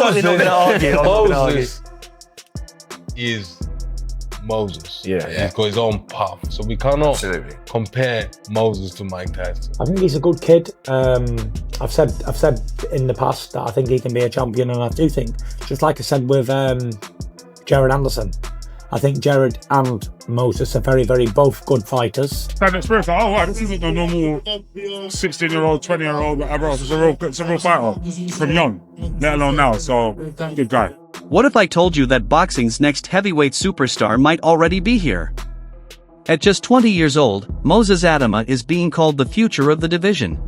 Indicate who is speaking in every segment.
Speaker 1: Moses,
Speaker 2: not gonna argue. I'm not gonna argue.
Speaker 1: Moses is Moses.
Speaker 2: Yeah.
Speaker 1: He's got his own path. So we cannot
Speaker 2: Absolutely.
Speaker 1: compare Moses to Mike Tyson.
Speaker 3: I think he's a good kid. I've said in the past that I think he can be a champion, and I do think, just like I said with Jared Anderson, I think Jared and Moses are very, very both good fighters.
Speaker 4: That experience, like, oh wow, this isn't a normal 16-year-old, 20-year-old, whatever else. It's a real fighter from young, let alone now. So good guy.
Speaker 5: What if I told you that boxing's next heavyweight superstar might already be here? At just 20 years old, Moses Itauma is being called the future of the division.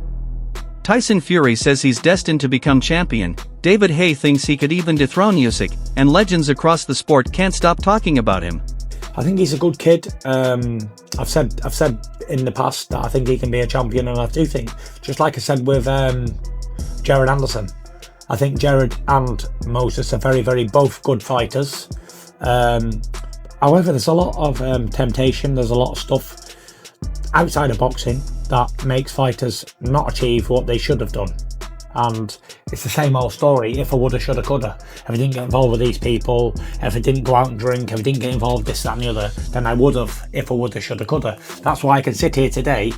Speaker 5: Tyson Fury says he's destined to become champion, David Haye thinks he could even dethrone Usyk, and legends across the sport can't stop talking about him.
Speaker 3: I think he's a good kid. I've said in the past that I think he can be a champion, and I do think, just like I said with Jared Anderson, I think Jared and Moses are very, very both good fighters. However, there's a lot of temptation. There's a lot of stuff outside of boxing that makes fighters not achieve what they should have done. And it's the same old story. If I woulda, shoulda, coulda. If I didn't get involved with these people, if I didn't go out and drink, if I didn't get involved this, that and the other, then I would have if I woulda, shoulda, coulda. That's why I can sit here today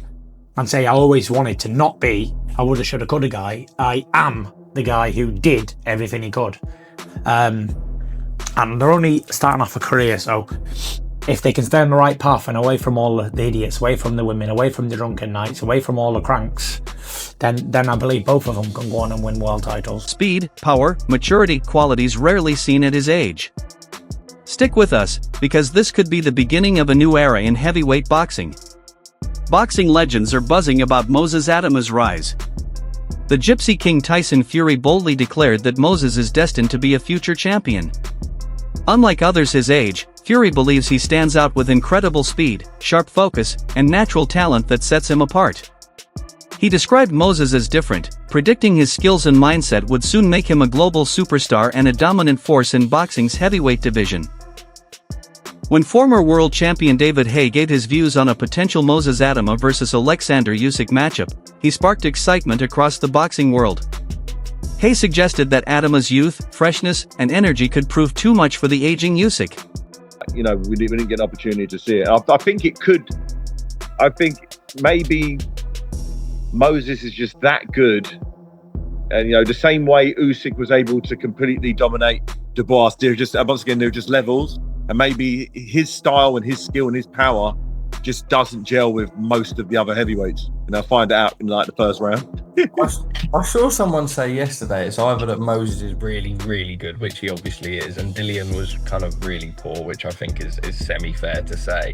Speaker 3: and say I always wanted to not be a woulda, shoulda, coulda guy. I am the guy who did everything he could. And they're only starting off a career, so if they can stay on the right path and away from all the idiots, away from the women, away from the drunken nights, away from all the cranks, then I believe both of them can go on and win world titles.
Speaker 5: Speed, power, maturity, qualities rarely seen at his age. Stick with us, because this could be the beginning of a new era in heavyweight boxing. Boxing legends are buzzing about Moses Itauma's rise. The Gypsy King Tyson Fury boldly declared that Moses is destined to be a future champion. Unlike others his age, Fury believes he stands out with incredible speed, sharp focus, and natural talent that sets him apart. He described Moses as different, predicting his skills and mindset would soon make him a global superstar and a dominant force in boxing's heavyweight division. When former world champion David Haye gave his views on a potential Moses Itauma versus Alexander Usyk matchup, he sparked excitement across the boxing world. Haye suggested that Itauma's youth, freshness, and energy could prove too much for the aging Usyk.
Speaker 6: You know, we didn't get an opportunity to see it. I think it could. I think maybe Moses is just that good. And, you know, the same way Usyk was able to completely dominate Dubois, they're just levels. And maybe his style and his skill and his power just doesn't gel with most of the other heavyweights. And I'll find out in like the first round.
Speaker 2: I saw someone say yesterday it's either that Moses is really, really good, which he obviously is, and Dillian was kind of really poor, which I think is semi-fair to say.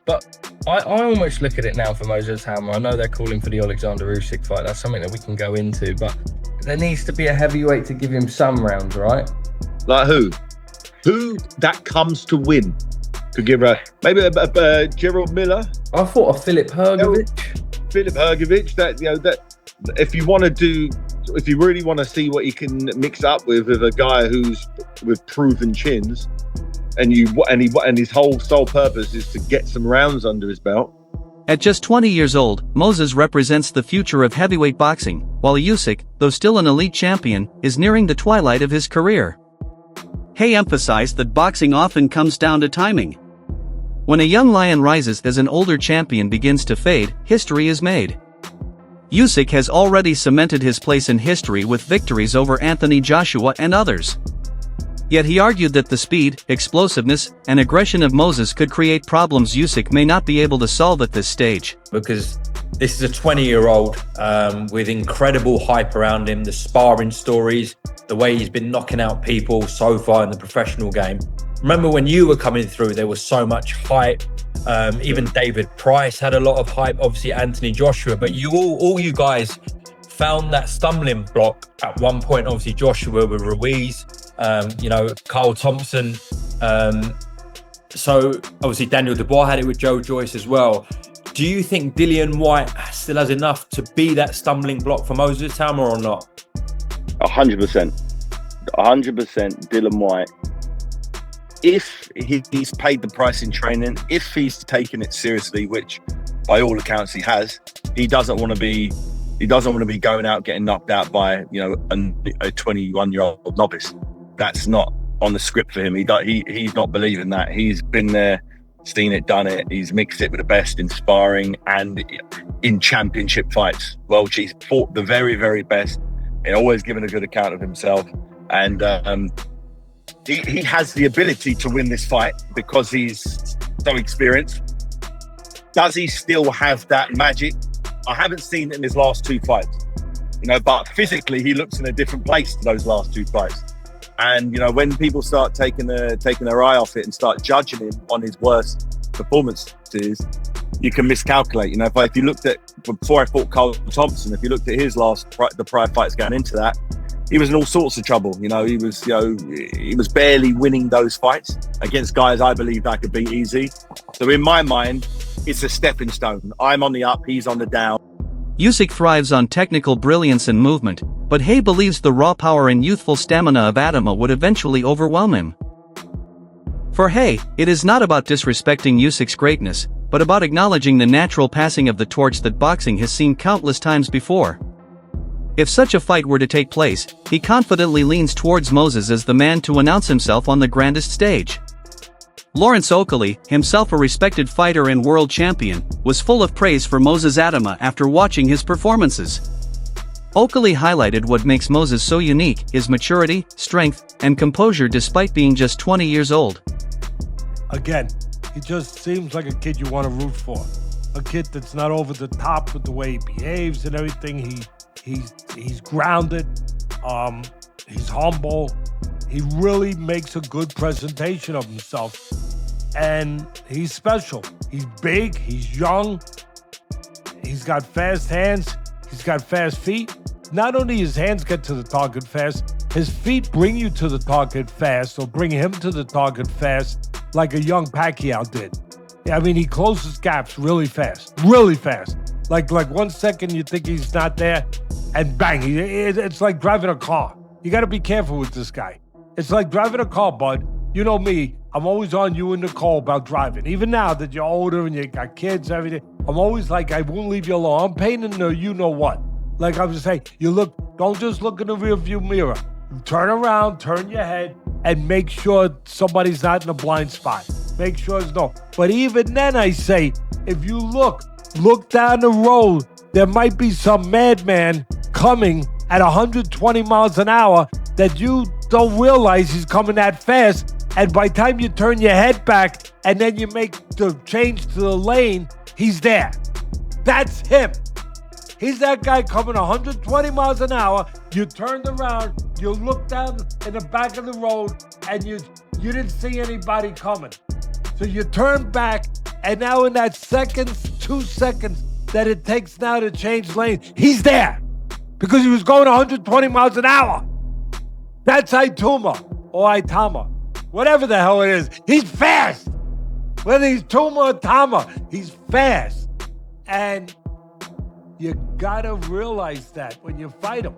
Speaker 2: But I almost look at it now for Moses Itauma. I know they're calling for the Alexander Usyk fight. That's something that we can go into, but there needs to be a heavyweight to give him some rounds, right?
Speaker 6: Like who? Who that comes to win? Could give maybe a Gerald Miller.
Speaker 2: I thought of Filip Hrgović.
Speaker 6: That if you really want to see what he can mix up with a guy who's with proven chins, and his whole sole purpose is to get some rounds under his belt.
Speaker 5: At just 20 years old, Moses represents the future of heavyweight boxing, while Usyk, though still an elite champion, is nearing the twilight of his career. Haye emphasized that boxing often comes down to timing. When a young lion rises as an older champion begins to fade, history is made. Usyk has already cemented his place in history with victories over Anthony Joshua and others. Yet he argued that the speed, explosiveness, and aggression of Moses could create problems Usyk may not be able to solve at this stage.
Speaker 7: Because this is a 20-year-old with incredible hype around him, the sparring stories, the way he's been knocking out people so far in the professional game. Remember when you were coming through, there was so much hype. Even David Price had a lot of hype, obviously Anthony Joshua, but all you guys found that stumbling block at one point. Obviously Joshua with Ruiz, Carl Thompson. So obviously Daniel Dubois had it with Joe Joyce as well. Do you think Dillian Whyte still has enough to be that stumbling block for Moses Itauma or not?
Speaker 6: 100%. 100% Dillian Whyte. If he's paid the price in training, if he's taken it seriously, which by all accounts he has, he doesn't want to be He doesn't want to be going out getting knocked out by a 21-year-old novice. That's not on the script for him. He's not believing that. He's been there, seen it, done it. He's mixed it with the best in sparring and in championship fights. Well, he's fought the very, very best and always given a good account of himself. And he has the ability to win this fight because he's so experienced. Does he still have that magic? I haven't seen it in his last 2 fights, but physically he looks in a different place to those last 2 fights. And when people start taking their eye off it and start judging him on his worst performances, you can miscalculate. If you looked at before I fought Carl Thompson, if you looked at his the prior fights going into that, he was in all sorts of trouble. He was barely winning those fights against guys I believed I could beat easy. So in my mind, it's a stepping stone. I'm on the up, he's on the down.
Speaker 5: Usyk thrives on technical brilliance and movement, but Hay believes the raw power and youthful stamina of Itauma would eventually overwhelm him. For Hay, it is not about disrespecting Usyk's greatness, but about acknowledging the natural passing of the torch that boxing has seen countless times before. If such a fight were to take place, he confidently leans towards Moses as the man to announce himself on the grandest stage. Lawrence Oakley, himself a respected fighter and world champion, was full of praise for Moses Itauma after watching his performances. Oakley highlighted what makes Moses so unique: his maturity, strength, and composure despite being just 20 years old.
Speaker 8: Again, he just seems like a kid you want to root for. A kid that's not over the top with the way he behaves and everything. He's grounded. He's humble. He really makes a good presentation of himself. And he's special. He's big, he's young, he's got fast hands, he's got fast feet. Not only his hands get to the target fast, his feet bring you to the target fast, or bring him to the target fast, like a young Pacquiao did. He closes gaps really fast. Like 1 second you think he's not there, and bang, it's like driving a car. You got to be careful with this guy. It's like driving a car, bud. You know me, I'm always on you and Nicole about driving. Even now that you're older and you got kids, everything, I'm always like, I won't leave you alone. I'm paying in the you-know-what. Like I was saying, don't just look in the rearview mirror. Turn around, turn your head, and make sure somebody's not in a blind spot. Make sure it's no. But even then, I say, if you look down the road, there might be some madman coming at 120 miles an hour that you don't realize he's coming that fast. And by the time you turn your head back and then you make the change to the lane, he's there. That's him. He's that guy coming 120 miles an hour. You turned around, you looked down in the back of the road, and you didn't see anybody coming. So you turn back, and now in that 2 seconds that it takes now to change lane, he's there. Because he was going 120 miles an hour. That's Itauma or Itauma. Whatever the hell it is, he's fast. Whether he's Tuma or Tama, he's fast. And you gotta realize that when you fight him.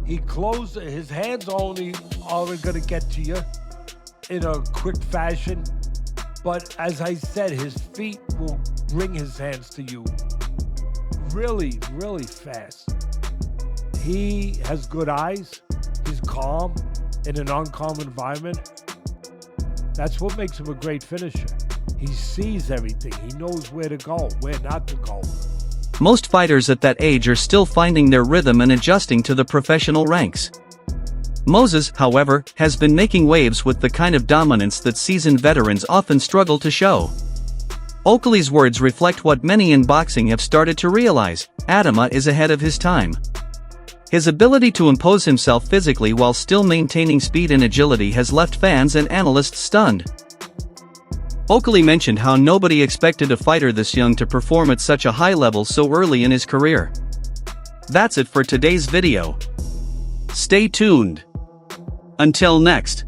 Speaker 8: His hands only are gonna get to you in a quick fashion. But as I said, his feet will bring his hands to you really, really fast. He has good eyes. He's calm in an uncalm environment. That's what makes him a great finisher. He sees everything. He knows where to go, where not to go.
Speaker 5: Most fighters at that age are still finding their rhythm and adjusting to the professional ranks. Moses, however, has been making waves with the kind of dominance that seasoned veterans often struggle to show. Oakley's words reflect what many in boxing have started to realize: Itauma is ahead of his time. His ability to impose himself physically while still maintaining speed and agility has left fans and analysts stunned. Oakley mentioned how nobody expected a fighter this young to perform at such a high level so early in his career. That's it for today's video. Stay tuned. Until next.